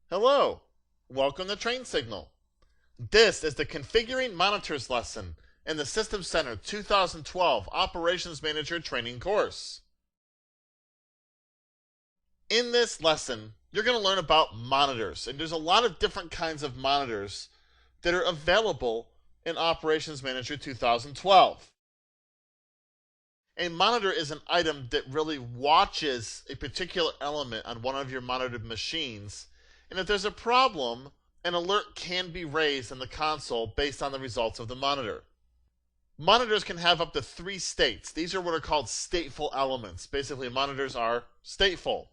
Hello, welcome to Train Signal. This is the Configuring Monitors lesson in the System Center 2012 Operations Manager Training course. In this lesson, you're going to learn about monitors, and there's a lot of different kinds of monitors that are available in Operations Manager 2012. A monitor is an item that really watches a particular element on one of your monitored machines, and if there's a problem, an alert can be raised in the console based on the results of the monitor. Monitors can have up to 3 states. These are what are called stateful elements. Basically, monitors are stateful.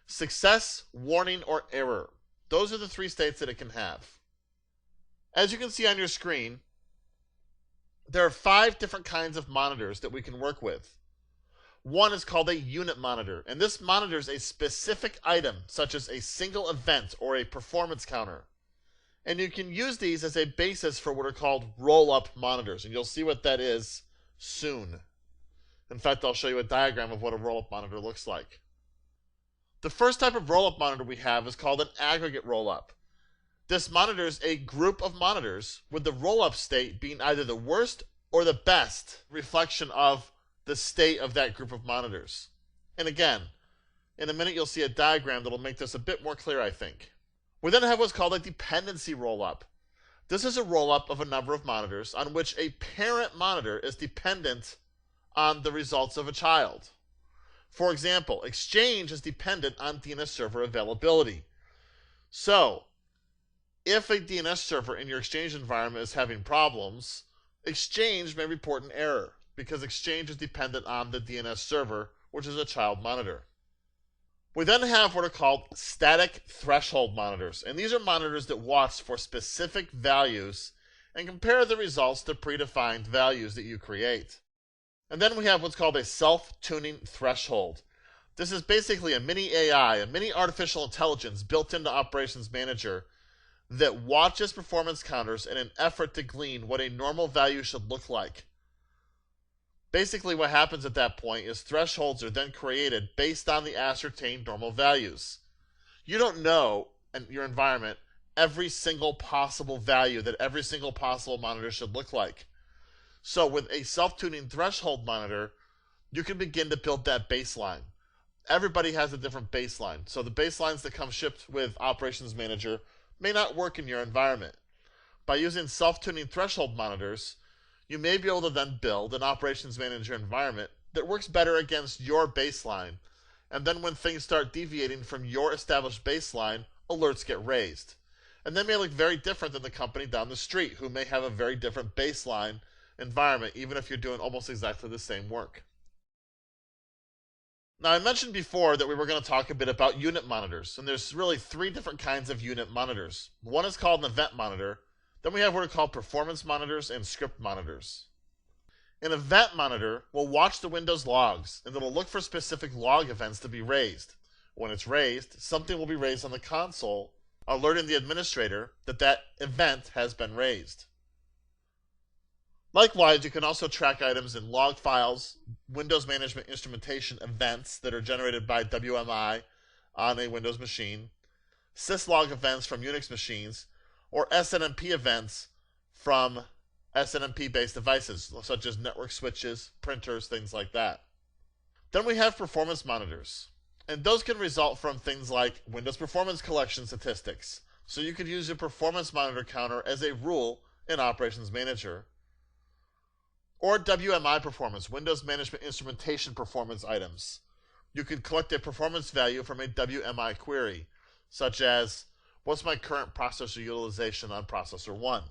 Success, warning, or error. Those are the 3 states that it can have. As you can see on your screen, there are 5 different kinds of monitors that we can work with. One is called a unit monitor, and this monitors a specific item, such as a single event or a performance counter. And you can use these as a basis for what are called roll-up monitors, and you'll see what that is soon. In fact, I'll show you a diagram of what a roll-up monitor looks like. The first type of roll-up monitor we have is called an aggregate roll-up. This monitors a group of monitors, with the roll-up state being either the worst or the best reflection of the state of that group of monitors. And again, in a minute you'll see a diagram that'll make this a bit more clear, I think. We then have what's called a dependency roll-up. This is a roll-up of a number of monitors on which a parent monitor is dependent on the results of a child. For example, Exchange is dependent on DNS server availability. So, if a DNS server in your Exchange environment is having problems, Exchange may report an error because Exchange is dependent on the DNS server, which is a child monitor. We then have what are called static threshold monitors, and these are monitors that watch for specific values and compare the results to predefined values that you create. And then we have what's called a self-tuning threshold. This is basically a mini AI, a mini artificial intelligence built into Operations Manager that watches performance counters in an effort to glean what a normal value should look like. Basically, what happens at that point is thresholds are then created based on the ascertained normal values. You don't know in your environment every single possible value that every single possible monitor should look like. So with a self-tuning threshold monitor, you can begin to build that baseline. Everybody has a different baseline. So the baselines that come shipped with Operations Manager may not work in your environment. By using self-tuning threshold monitors, you may be able to then build an Operations Manager environment that works better against your baseline. And then when things start deviating from your established baseline, alerts get raised. And they may look very different than the company down the street, who may have a very different baseline environment, even if you're doing almost exactly the same work. Now, I mentioned before that we were going to talk a bit about unit monitors, and there's really 3 different kinds of unit monitors. One is called an event monitor. Then we have what are called performance monitors and script monitors. An event monitor will watch the Windows logs, and it'll look for specific log events to be raised. When it's raised, something will be raised on the console, alerting the administrator that that event has been raised. Likewise, you can also track items in log files, Windows Management Instrumentation events that are generated by WMI on a Windows machine, syslog events from Unix machines, or SNMP events from SNMP-based devices, such as network switches, printers, things like that. Then we have performance monitors, and those can result from things like Windows Performance Collection statistics. So you could use your performance monitor counter as a rule in Operations Manager. Or WMI performance, Windows Management Instrumentation performance items. You could collect a performance value from a WMI query, such as, what's my current processor utilization on processor 1?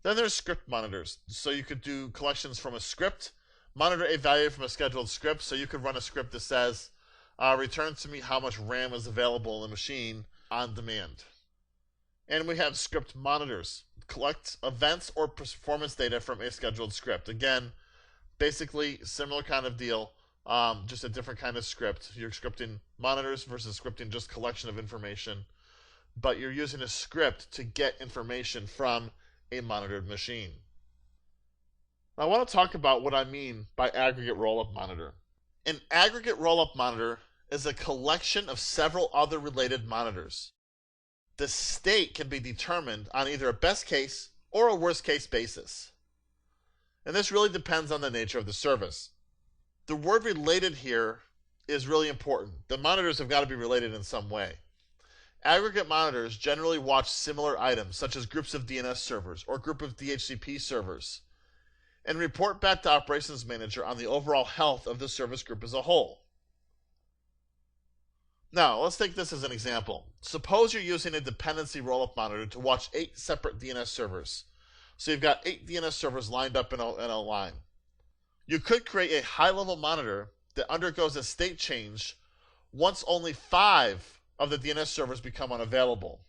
Then there's script monitors. So you could do collections from a script, monitor a value from a scheduled script. So you could run a script that says, return to me how much RAM is available in the machine on demand. And we have script monitors. Collect events or performance data from a scheduled script. Again, basically similar kind of deal, just a different kind of script. You're scripting monitors versus scripting just collection of information, but you're using a script to get information from a monitored machine. Now, I want to talk about what I mean by aggregate roll-up monitor. An aggregate roll-up monitor is a collection of several other related monitors. the state can be determined on either a best case or a worst case basis. And this really depends on the nature of the service. The word related here is really important. The monitors have got to be related in some way. Aggregate monitors generally watch similar items, such as groups of DNS servers or group of DHCP servers, and report back to Operations Manager on the overall health of the service group as a whole. Now, let's take this as an example. Suppose you're using a dependency roll-up monitor to watch 8 separate DNS servers. So you've got 8 DNS servers lined up in a line. You could create a high-level monitor that undergoes a state change once only 5 of the DNS servers become unavailable.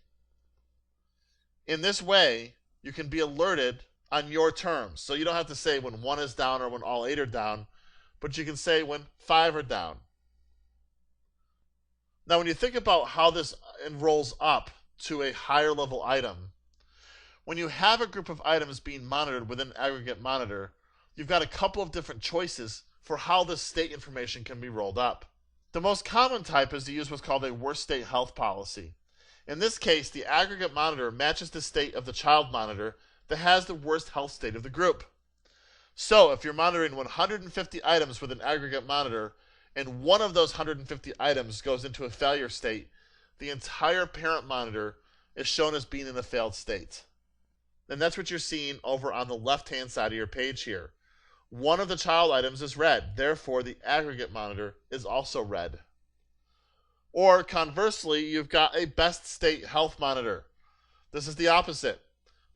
In this way, you can be alerted on your terms. So you don't have to say when 1 is down or when all 8 are down, but you can say when 5 are down. Now, when you think about how this rolls up to a higher level item, when you have a group of items being monitored within an aggregate monitor, you've got a couple of different choices for how the state information can be rolled up. The most common type is to use what's called a worst state health policy. In this case, the aggregate monitor matches the state of the child monitor that has the worst health state of the group. So, if you're monitoring 150 items with an aggregate monitor, and one of those 150 items goes into a failure state, the entire parent monitor is shown as being in a failed state. And that's what you're seeing over on the left-hand side of your page here. One of the child items is red, therefore the aggregate monitor is also red. Or conversely, you've got a best state health monitor. This is the opposite.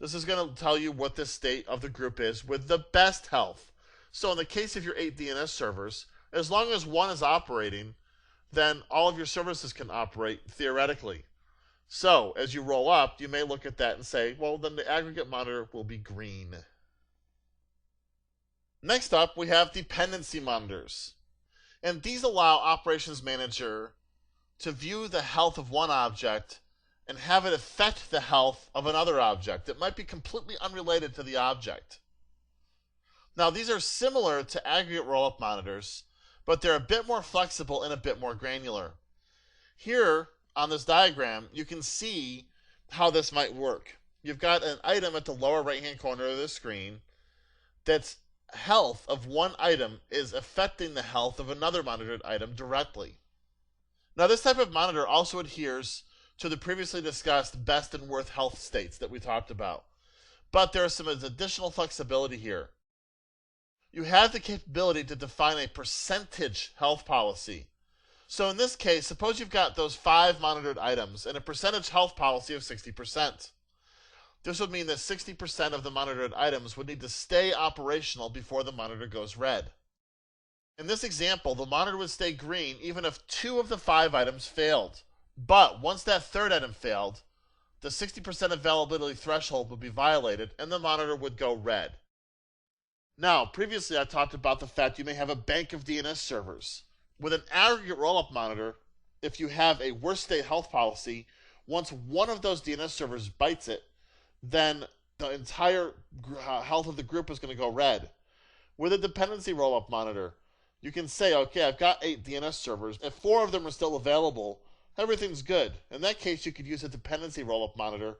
This is going to tell you what the state of the group is with the best health. So in the case of your 8 DNS servers, as long as one is operating, then all of your services can operate theoretically. So as you roll up, you may look at that and say, well, then the aggregate monitor will be green. Next up, we have dependency monitors. And these allow Operations Manager to view the health of one object and have it affect the health of another object that might be completely unrelated to the object. Now, these are similar to aggregate roll-up monitors, but they're a bit more flexible and a bit more granular. Here on this diagram, you can see how this might work. You've got an item at the lower right-hand corner of the screen that's health of one item is affecting the health of another monitored item directly. Now, this type of monitor also adheres to the previously discussed best and worst health states that we talked about. But there is some additional flexibility here. You have the capability to define a percentage health policy. So in this case, suppose you've got those 5 monitored items and a percentage health policy of 60%. This would mean that 60% of the monitored items would need to stay operational before the monitor goes red. In this example, the monitor would stay green even if 2 of the 5 items failed. But once that third item failed, the 60% availability threshold would be violated and the monitor would go red. Now, previously I talked about the fact you may have a bank of DNS servers. With an aggregate roll-up monitor, if you have a worst state health policy, once one of those DNS servers bites it, then the entire health of the group is going to go red. With a dependency roll-up monitor, you can say, okay, I've got 8 DNS servers. If 4 of them are still available, everything's good. In that case, you could use a dependency roll-up monitor,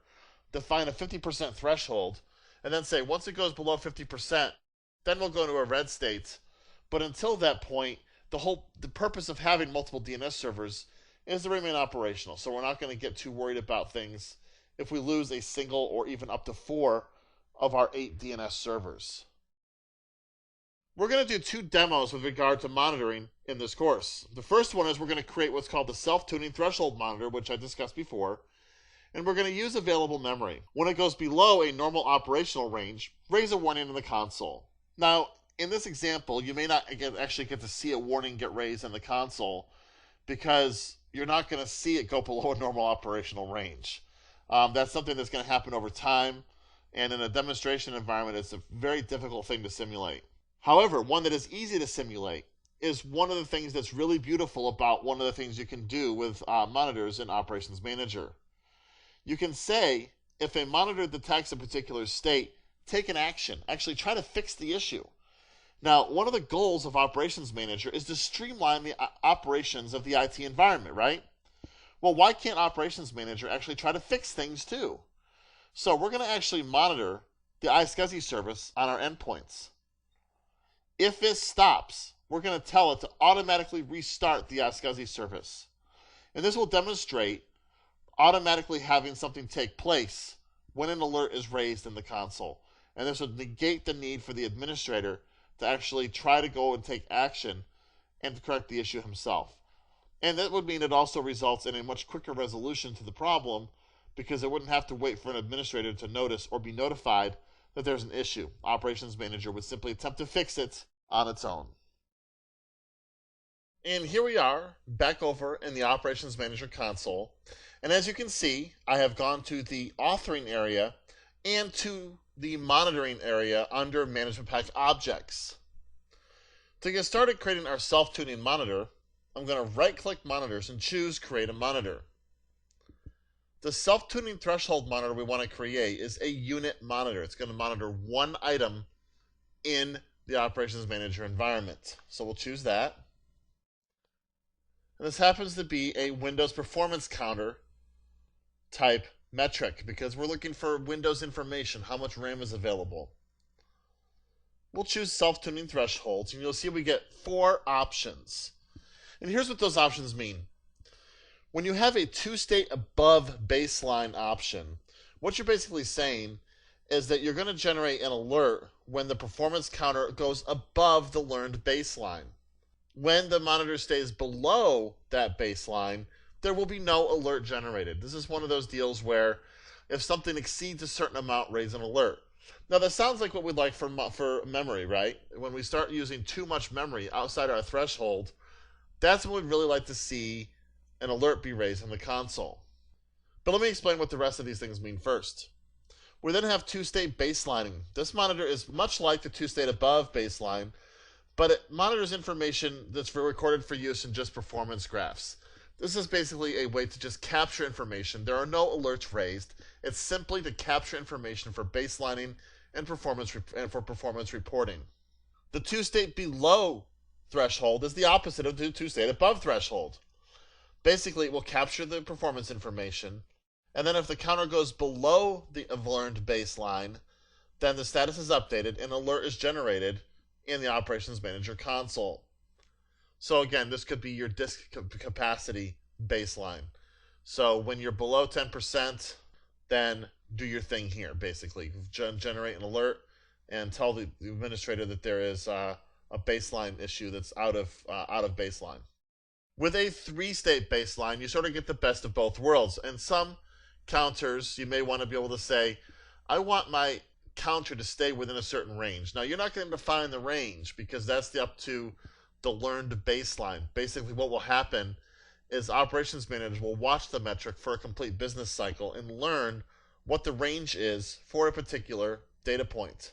define a 50% threshold, and then say, once it goes below 50%, then we'll go into a red state. But until that point, the purpose of having multiple DNS servers is to remain operational. So we're not going to get too worried about things if we lose a single or even up to 4 of our 8 DNS servers. We're going to do 2 demos with regard to monitoring in this course. The first one is we're going to create what's called the self-tuning threshold monitor, which I discussed before, and we're going to use available memory. When it goes below a normal operational range, raise a warning in the console. Now, in this example, you may not actually get to see a warning get raised in the console because you're not going to see it go below a normal operational range. That's something that's going to happen over time, and in a demonstration environment, it's a very difficult thing to simulate. However, one that is easy to simulate is one of the things that's really beautiful about one of the things you can do with monitors in Operations Manager. You can say, if a monitor detects a particular state, take an action. Actually, try to fix the issue. Now, one of the goals of Operations Manager is to streamline the operations of the IT environment, right? Well, why can't Operations Manager actually try to fix things too? So we're going to actually monitor the iSCSI service on our endpoints. If it stops, we're going to tell it to automatically restart the iSCSI service. And this will demonstrate automatically having something take place when an alert is raised in the console. And this would negate the need for the administrator to actually try to go and take action and to correct the issue himself. And that would mean it also results in a much quicker resolution to the problem because it wouldn't have to wait for an administrator to notice or be notified that there's an issue. Operations Manager would simply attempt to fix it on its own. And here we are, back over in the Operations Manager console. And as you can see, I have gone to the authoring area and to the monitoring area under Management Pack Objects. To get started creating our self-tuning monitor, I'm going to right-click Monitors and choose Create a Monitor. The self-tuning threshold monitor we want to create is a unit monitor. It's going to monitor one item in the Operations Manager environment. So we'll choose that. And this happens to be a Windows Performance Counter type metric because we're looking for Windows information, how much RAM is available. We'll choose self-tuning thresholds, and you'll see we get 4 options. And here's what those options mean. When you have a 2-state above baseline option, what you're basically saying is that you're going to generate an alert when the performance counter goes above the learned baseline. When the monitor stays below that baseline, there will be no alert generated. This is one of those deals where if something exceeds a certain amount, raise an alert. Now that sounds like what we'd like for memory, right? When we start using too much memory outside our threshold, that's when we'd really like to see an alert be raised in the console. But let me explain what the rest of these things mean first. We then have 2-state baselining. This monitor is much like the 2-state above baseline, but it monitors information that's recorded for use in just performance graphs. This is basically a way to just capture information. There are no alerts raised. It's simply to capture information for baselining and for performance reporting. The 2-state below threshold is the opposite of the 2-state above threshold. Basically, it will capture the performance information, and then if the counter goes below the learned baseline, then the status is updated and an alert is generated in the Operations Manager console. So again, this could be your disk capacity baseline. So when you're below 10%, then do your thing here, basically. Generate an alert and tell the administrator that there is a baseline issue that's out of baseline. With a 3-state baseline, you sort of get the best of both worlds. And some counters, you may want to be able to say, I want my counter to stay within a certain range. Now, you're not going to define the range because that's up to the learned baseline. Basically, what will happen is Operations Manager will watch the metric for a complete business cycle and learn what the range is for a particular data point.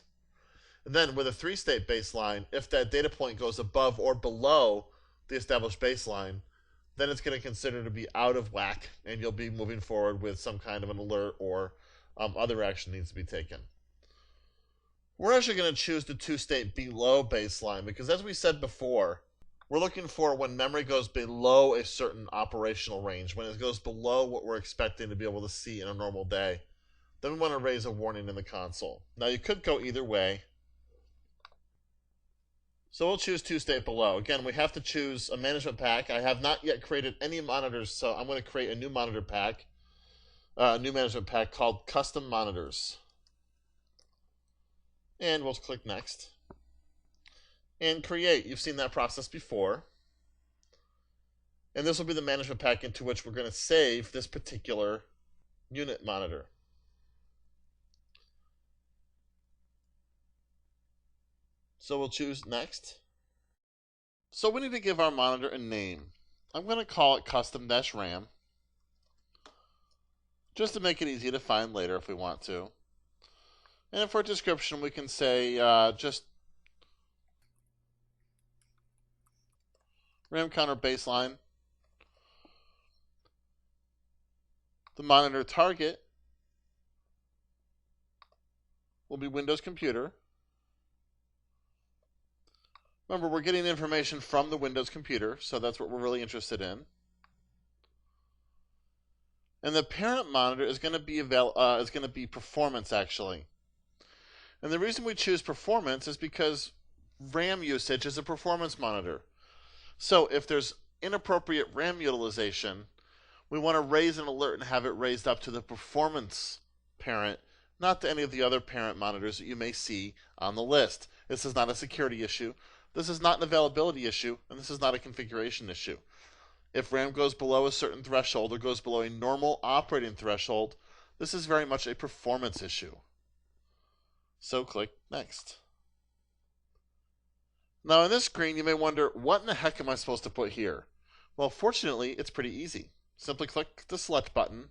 And then with a 3-state baseline, if that data point goes above or below the established baseline, then it's going to consider to be out of whack, and you'll be moving forward with some kind of an alert or other action needs to be taken. We're actually going to choose the 2-state below baseline because, as we said before, we're looking for when memory goes below a certain operational range, when it goes below what we're expecting to be able to see in a normal day. Then we want to raise a warning in the console. Now, you could go either way. So we'll choose 2-state below. Again, we have to choose a management pack. I have not yet created any monitors, so I'm going to create a new monitor pack, a new management pack called Custom Monitors. And we'll click Next. And create. You've seen that process before. And this will be the management pack into which we're going to save this particular unit monitor. So we'll choose Next. So we need to give our monitor a name. I'm going to call it Custom-RAM, just to make it easy to find later if we want to. And for a description, we can say just RAM counter baseline. The monitor target will be Windows Computer. Remember, we're getting information from the Windows Computer, so that's what we're really interested in. And the parent monitor is going to be performance, actually. And the reason we choose performance is because RAM usage is a performance monitor. So if there's inappropriate RAM utilization, we want to raise an alert and have it raised up to the performance parent, not to any of the other parent monitors that you may see on the list. This is not a security issue. This is not an availability issue, and this is not a configuration issue. If RAM goes below a certain threshold or goes below a normal operating threshold, this is very much a performance issue. So click Next. Now on this screen, you may wonder, what in the heck am I supposed to put here? Well, fortunately, it's pretty easy. Simply click the Select button,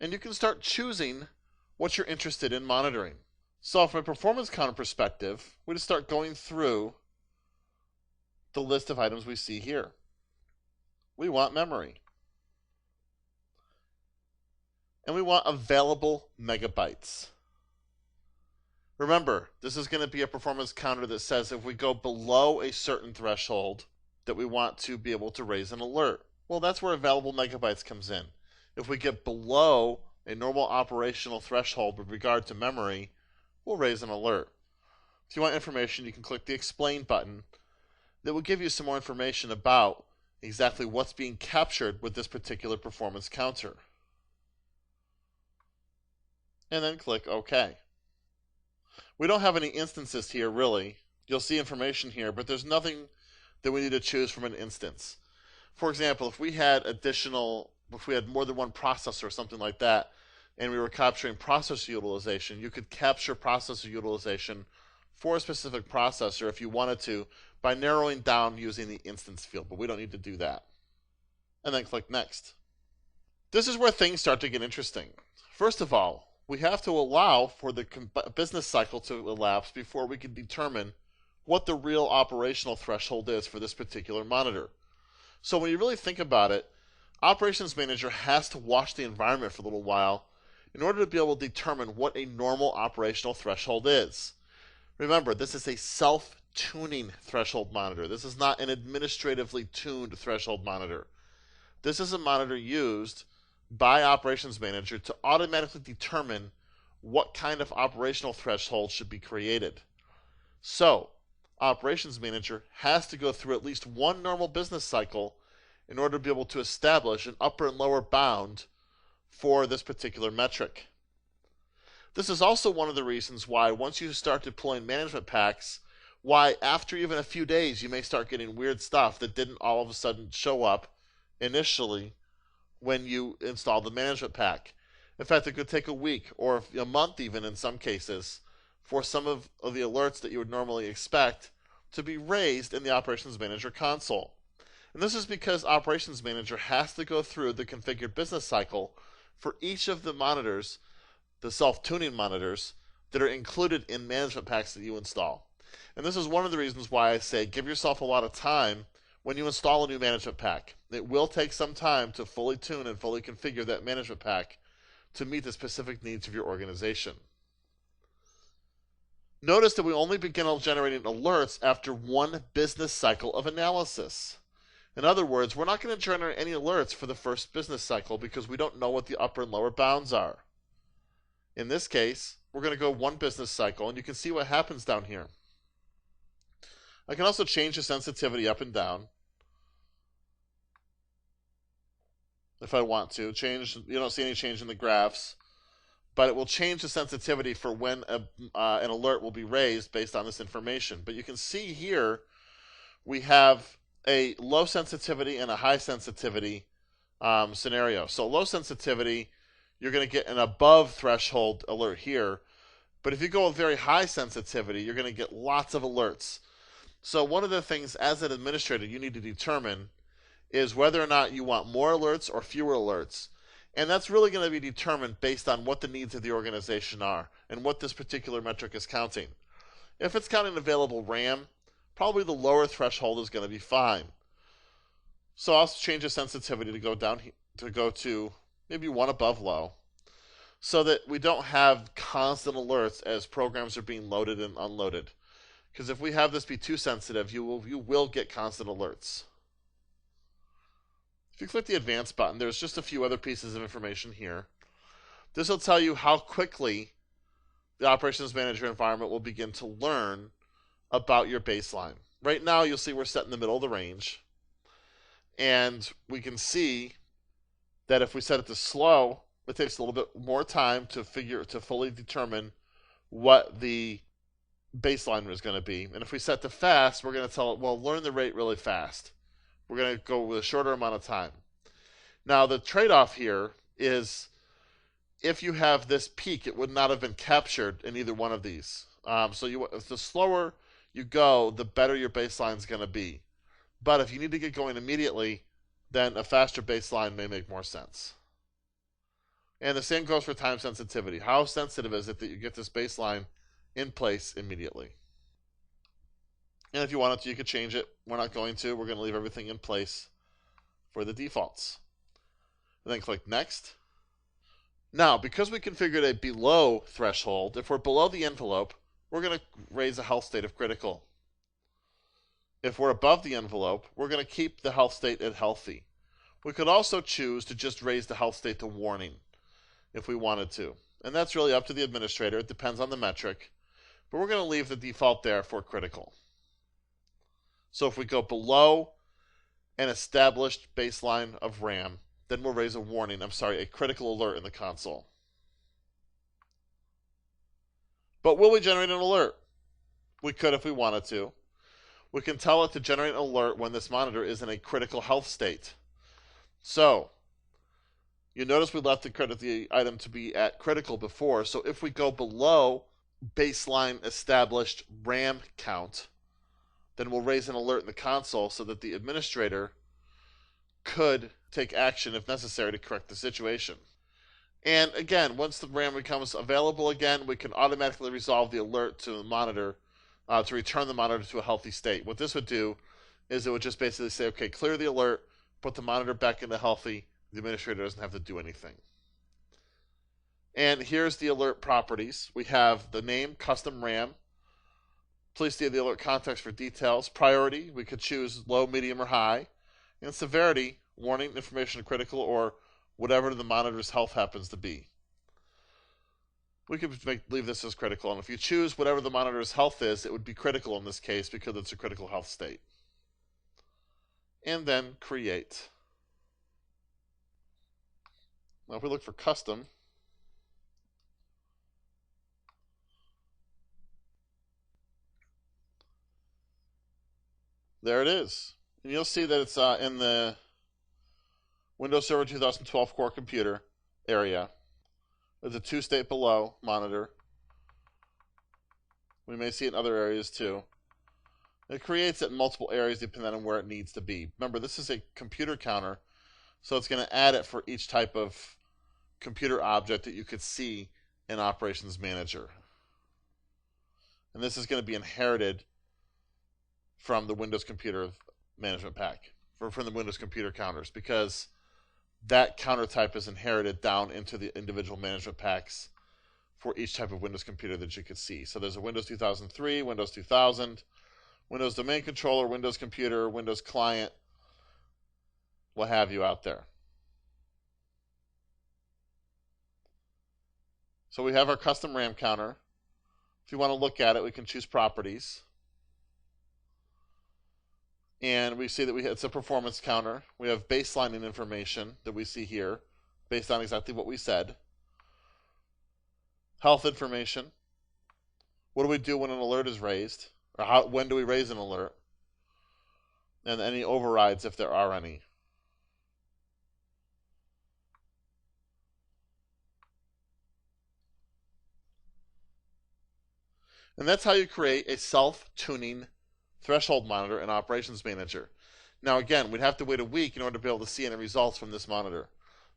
and you can start choosing what you're interested in monitoring. So from a performance counter perspective, we just start going through the list of items we see here. We want memory. And we want available megabytes. Remember, this is going to be a performance counter that says if we go below a certain threshold that we want to be able to raise an alert. Well, that's where available megabytes comes in. If we get below a normal operational threshold with regard to memory, we'll raise an alert. If you want information, you can click the Explain button. That will give you some more information about exactly what's being captured with this particular performance counter. And then click OK. We don't have any instances here, really. You'll see information here, but there's nothing that we need to choose from an instance. For example, if we had more than one processor or something like that, and we were capturing processor utilization, you could capture processor utilization for a specific processor if you wanted to by narrowing down using the instance field, but we don't need to do that. And then click Next. This is where things start to get interesting. First of all, we have to allow for the business cycle to elapse before we can determine what the real operational threshold is for this particular monitor. So when you really think about it, Operations Manager has to watch the environment for a little while in order to be able to determine what a normal operational threshold is. Remember, this is a self-tuning threshold monitor. This is not an administratively tuned threshold monitor. This is a monitor used by Operations Manager to automatically determine what kind of operational threshold should be created. So, Operations Manager has to go through at least one normal business cycle in order to be able to establish an upper and lower bound for this particular metric. This is also one of the reasons why once you start deploying management packs, why after even a few days you may start getting weird stuff that didn't all of a sudden show up initially when you install the management pack. In fact, it could take a week or a month even in some cases for some of the alerts that you would normally expect to be raised in the Operations Manager console. And this is because Operations Manager has to go through the configured business cycle for each of the monitors, the self-tuning monitors, that are included in management packs that you install. And this is one of the reasons why I say give yourself a lot of time when you install a new management pack. It will take some time to fully tune and fully configure that management pack to meet the specific needs of your organization. Notice that we only begin generating alerts after one business cycle of analysis. In other words, we're not going to generate any alerts for the first business cycle because we don't know what the upper and lower bounds are. In this case, we're going to go one business cycle, and you can see what happens down here. I can also change the sensitivity up and down if I want to. You don't see any change in the graphs, but it will change the sensitivity for when an alert will be raised based on this information. But you can see here we have a low sensitivity and a high sensitivity scenario. So low sensitivity, you're going to get an above threshold alert here. But if you go with very high sensitivity, you're going to get lots of alerts. So one of the things as an administrator you need to determine is whether or not you want more alerts or fewer alerts. And that's really going to be determined based on what the needs of the organization are and what this particular metric is counting. If it's counting available RAM, probably the lower threshold is going to be fine. So I'll change the sensitivity to go down to maybe one above low, so that we don't have constant alerts as programs are being loaded and unloaded. Because if we have this be too sensitive, you will get constant alerts. If you click the Advanced button, there's just a few other pieces of information here. This will tell you how quickly the Operations Manager environment will begin to learn about your baseline. Right now, you'll see we're set in the middle of the range. And we can see that if we set it to slow, it takes a little bit more time to fully determine what the baseline is going to be. And if we set to fast, we're going to tell it, well, learn the rate really fast. We're going to go with a shorter amount of time. Now, the trade-off here is if you have this peak, it would not have been captured in either one of these. So the slower you go, the better your baseline is going to be. But if you need to get going immediately, then a faster baseline may make more sense. And the same goes for time sensitivity. How sensitive is it that you get this baseline in place immediately? And if you wanted to, you could change it. We're not going to. We're going to leave everything in place for the defaults. And then click Next. Now, because we configured a below threshold, if we're below the envelope, we're going to raise a health state of critical. If we're above the envelope, we're going to keep the health state at healthy. We could also choose to just raise the health state to warning if we wanted to. And that's really up to the administrator. It depends on the metric. But we're going to leave the default there for critical. So if we go below an established baseline of RAM, then we'll raise a critical alert in the console. But will we generate an alert? We could if we wanted to. We can tell it to generate an alert when this monitor is in a critical health state. So, you notice we left the item to be at critical before. So if we go below baseline established RAM count, then we'll raise an alert in the console so that the administrator could take action if necessary to correct the situation. And again, once the RAM becomes available again, we can automatically resolve the alert to the monitor to return the monitor to a healthy state. What this would do is it would just basically say, okay, clear the alert, put the monitor back into healthy. The administrator doesn't have to do anything. And here's the alert properties. We have the name, custom RAM. Please see the alert context for details. Priority, we could choose low, medium, or high. And severity, warning, information critical, or whatever the monitor's health happens to be. We could leave this as critical. And if you choose whatever the monitor's health is, it would be critical in this case because it's a critical health state. And then create. Now if we look for custom, there it is. And you'll see that it's in the Windows Server 2012 core computer area. There's a 2-state below monitor. We may see it in other areas too. It creates it in multiple areas depending on where it needs to be. Remember, this is a computer counter, so it's going to add it for each type of computer object that you could see in Operations Manager. And this is going to be inherited from the Windows Computer Management Pack, from the Windows Computer counters, because that counter type is inherited down into the individual management packs for each type of Windows computer that you could see. So there's a Windows 2003, Windows 2000, Windows Domain Controller, Windows Computer, Windows Client, what have you out there. So we have our custom RAM counter. If you want to look at it, we can choose Properties. And we see that it's a performance counter. We have baselining information that we see here based on exactly what we said. Health information. What do we do when an alert is raised? Or when do we raise an alert? And any overrides if there are any. And that's how you create a self-tuning threshold monitor in Operations Manager. Now again, we'd have to wait a week in order to be able to see any results from this monitor.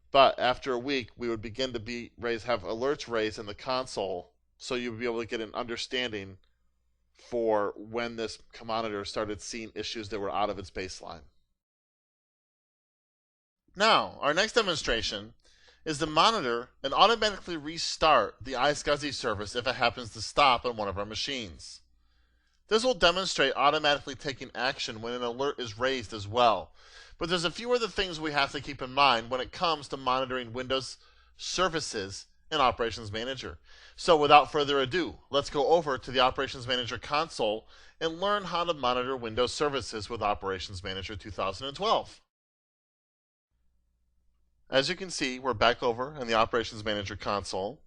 But after a week, we would begin to have alerts raised in the console, so you would be able to get an understanding for when this monitor started seeing issues that were out of its baseline. Now, our next demonstration is the monitor and automatically restart the iSCSI service if it happens to stop on one of our machines. This will demonstrate automatically taking action when an alert is raised as well. But there's a few other things we have to keep in mind when it comes to monitoring Windows services in Operations Manager. So without further ado, let's go over to the Operations Manager console and learn how to monitor Windows services with Operations Manager 2012. As you can see, we're back over in the Operations Manager console,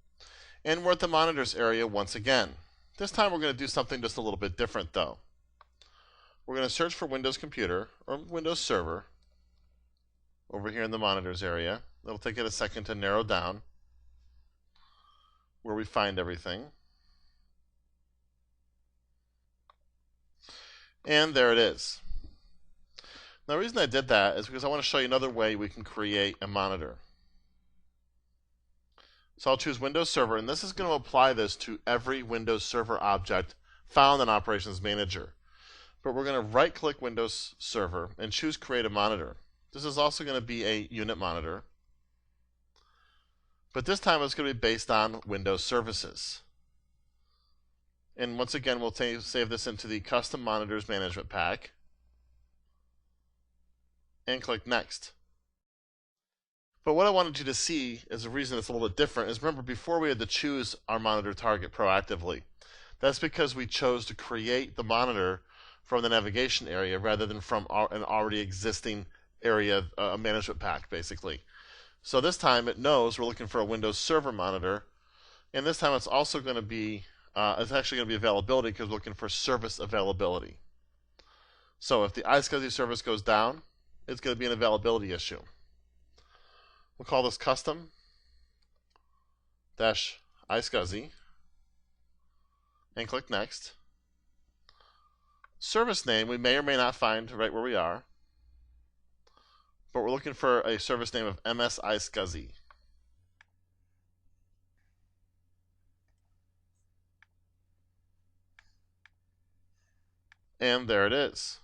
and we're at the monitors area once again. This time we're going to do something just a little bit different though. We're going to search for Windows Computer or Windows Server over here in the monitors area. It'll take it a second to narrow down where we find everything. And there it is. Now the reason I did that is because I want to show you another way we can create a monitor. So I'll choose Windows Server, and this is going to apply this to every Windows Server object found in Operations Manager. But we're going to right-click Windows Server and choose Create a Monitor. This is also going to be a unit monitor, but this time it's going to be based on Windows services. And once again, we'll save this into the Custom Monitors Management Pack and click Next. But what I wanted you to see is the reason it's a little bit different is, remember, before we had to choose our monitor target proactively. That's because we chose to create the monitor from the navigation area rather than from an already existing area, a management pack, basically. So this time it knows we're looking for a Windows Server monitor, and this time it's also going to be, it's actually going to be availability because we're looking for service availability. So if the iSCSI service goes down, it's going to be an availability issue. We'll call this custom -iSCSI and click Next. Service name we may or may not find right where we are, but we're looking for a service name of MS iSCSI. And there it is.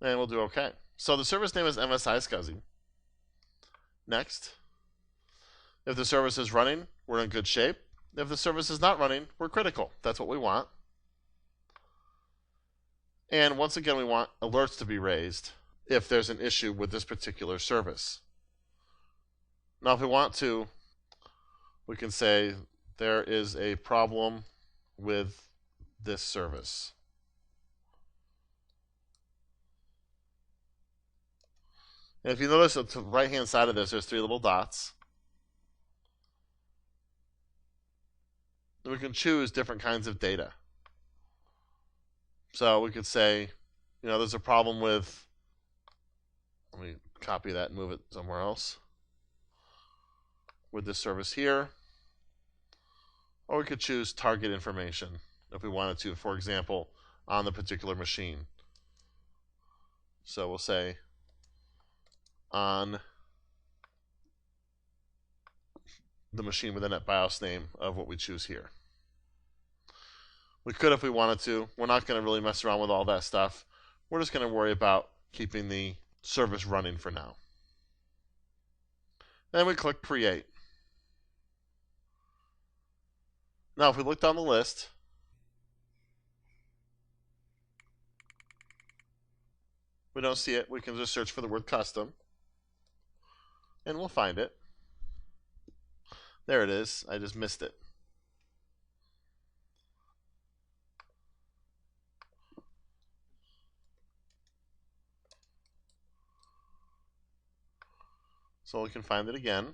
And we'll do OK. So the service name is MS iSCSI. Next. If the service is running, we're in good shape. If the service is not running, we're critical. That's what we want. And once again, we want alerts to be raised if there's an issue with this particular service. Now, if we want to, we can say there is a problem with this service. And if you notice at the right-hand side of this, there's three little dots. And we can choose different kinds of data. So we could say, there's a problem with, let me copy that and move it somewhere else, with this service here. Or we could choose target information if we wanted to, for example, on the particular machine. So we'll say on the machine with the NetBIOS name of what we choose here. We could if we wanted to. We're not going to really mess around with all that stuff. We're just going to worry about keeping the service running for now. Then we click Create. Now if we look down the list, we don't see it. We can just search for the word custom, and we'll find it. There it is. I just missed it. So we can find it again.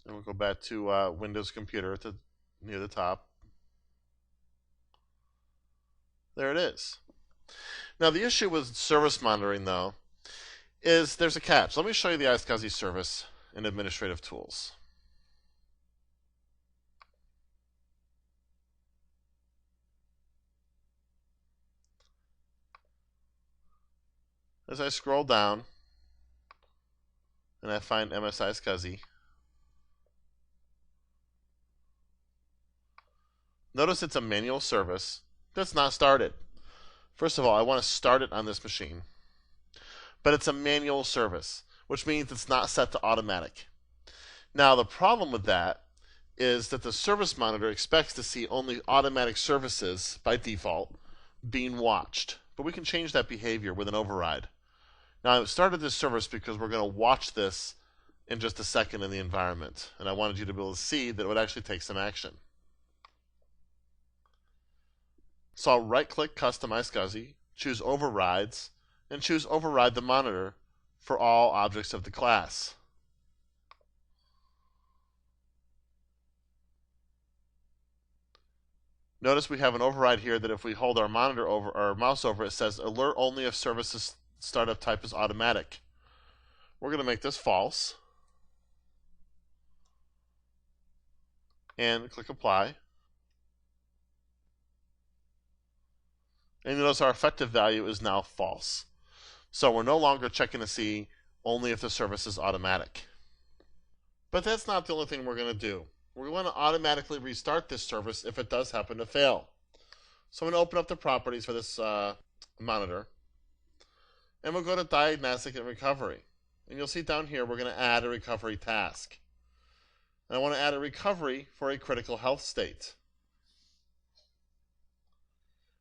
And we'll go back to Windows Computer near the top. There it is. Now the issue with service monitoring, though, is there's a catch. Let me show you the iSCSI service in Administrative Tools. As I scroll down and I find MS iSCSI, notice it's a manual service that's not started. First of all, I want to start it on this machine, but it's a manual service, which means it's not set to automatic. Now, the problem with that is that the service monitor expects to see only automatic services by default being watched but we can change that behavior with an override. Now, I started this service because we're going to watch this in just a second in the environment, and I wanted you to be able to see that it would actually take some action. So I'll right-click Custom iSCSI, choose Overrides, and choose Override the Monitor for all objects of the class. Notice we have an override here that if we hold our monitor over our mouse over, it says alert only if services startup type is automatic. We're going to make this false and click apply. And notice our effective value is now false. So we're no longer checking to see only if the service is automatic. But that's not the only thing we're going to do. We're going to automatically restart this service if it does happen to fail. So I'm going to open up the properties for this monitor. And we'll go to Diagnostic and Recovery. And you'll see down here we're going to add a recovery task. And I want to add a recovery for a critical health state.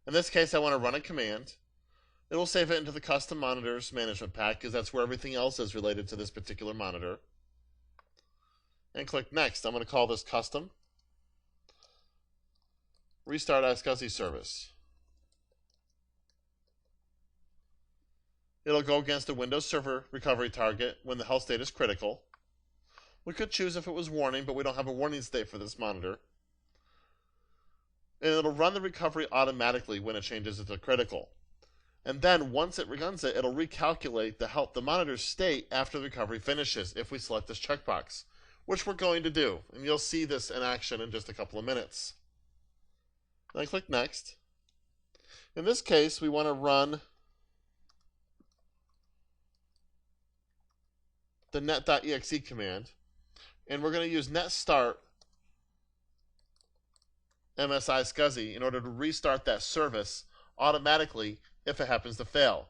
In this case, I want to run a command. It will save it into the Custom Monitors Management Pack because that's where everything else is related to this particular monitor. And click Next. I'm going to call this Custom Restart iSCSI Service. It'll go against a Windows Server recovery target when the health state is critical. We could choose if it was warning, but we don't have a warning state for this monitor. And it'll run the recovery automatically when it changes it to critical. And then once it runs it, it'll recalculate the monitor's state after the recovery finishes if we select this checkbox, which we're going to do. And you'll see this in action in just a couple of minutes. Then click Next. In this case, we want to run the net.exe command, and we're going to use netstart msiSCSI in order to restart that service automatically if it happens to fail.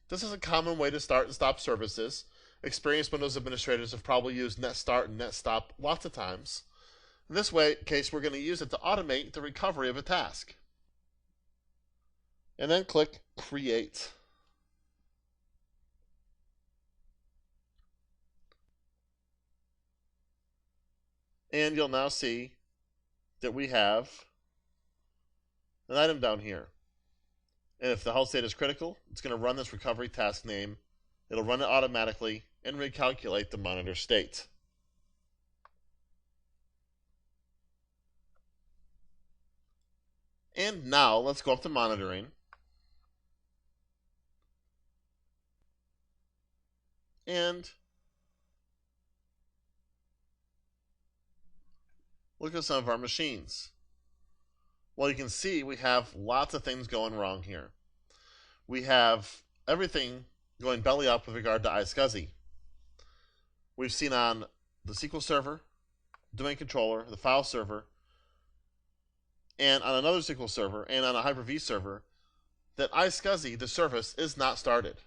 This is a common way to start and stop services. Experienced Windows administrators have probably used netstart and netstop lots of times. In this case, we're going to use it to automate the recovery of a task. And then click Create. And you'll now see that we have an item down here. And if the health state is critical, it's going to run this recovery task name. It'll run it automatically and recalculate the monitor state. And now let's go up to monitoring. And look at some of our machines. Well, you can see we have lots of things going wrong here. We have everything going belly up with regard to iSCSI. We've seen on the SQL Server, domain controller, the file server, and on another SQL server, and on a Hyper-V server, that iSCSI, the service, is not started.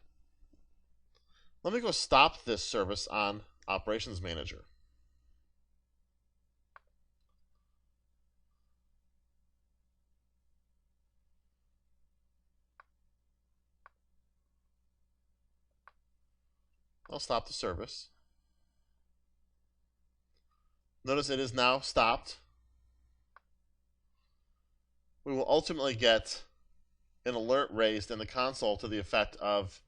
Let me go stop this service on Operations Manager. I'll stop the service. Notice it is now stopped. We will ultimately get an alert raised in the console to the effect of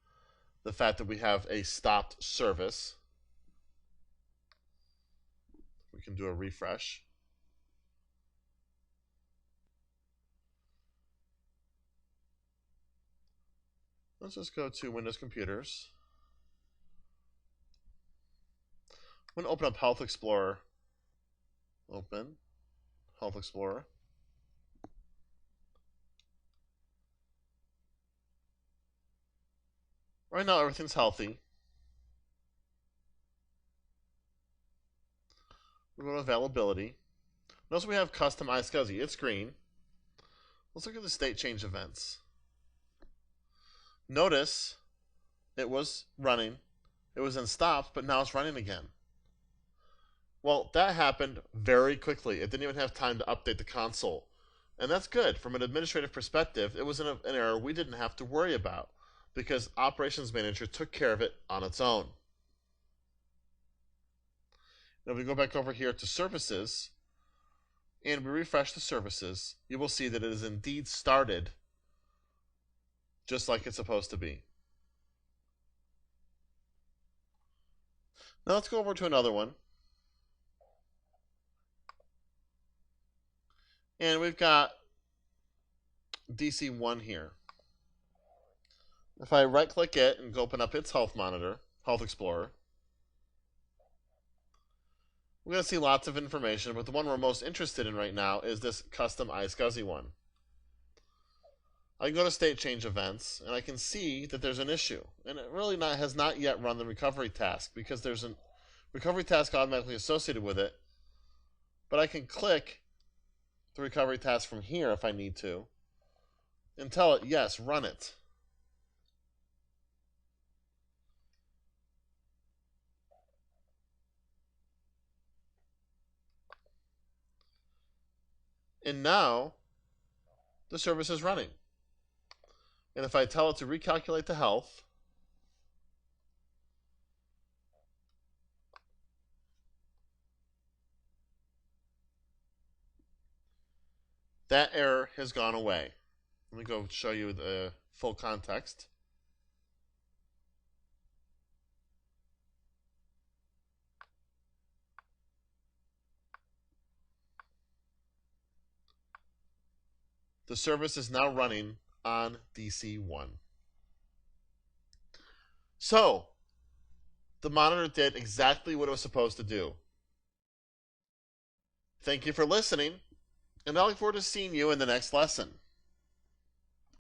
the fact that we have a stopped service. We can do a refresh. Let's just go to Windows Computers. I'm going to open up Health Explorer. Open Health Explorer. Right now everything's healthy. We go to Availability. Notice we have Custom iSCSI. It's green. Let's look at the state change events. Notice it was running. It was in stopped, but now it's running again. Well, that happened very quickly. It didn't even have time to update the console. And that's good. From an administrative perspective, it was an error we didn't have to worry about because Operations Manager took care of it on its own. Now, if we go back over here to Services, and we refresh the services, you will see that it is indeed started just like it's supposed to be. Now let's go over to another one. And we've got DC1 here. If I right-click it and open up its Health Monitor, Health Explorer, we're going to see lots of information, but the one we're most interested in right now is this custom iSCSI one. I can go to State Change Events, and I can see that there's an issue. And it really has not yet run the recovery task because there's a recovery task automatically associated with it. But I can click the recovery task from here if I need to and tell it, yes, run it. And now the service is running. And if I tell it to recalculate the health, that error has gone away. Let me go show you the full context. The service is now running on DC1. So, the monitor did exactly what it was supposed to do. Thank you for listening, and I look forward to seeing you in the next lesson.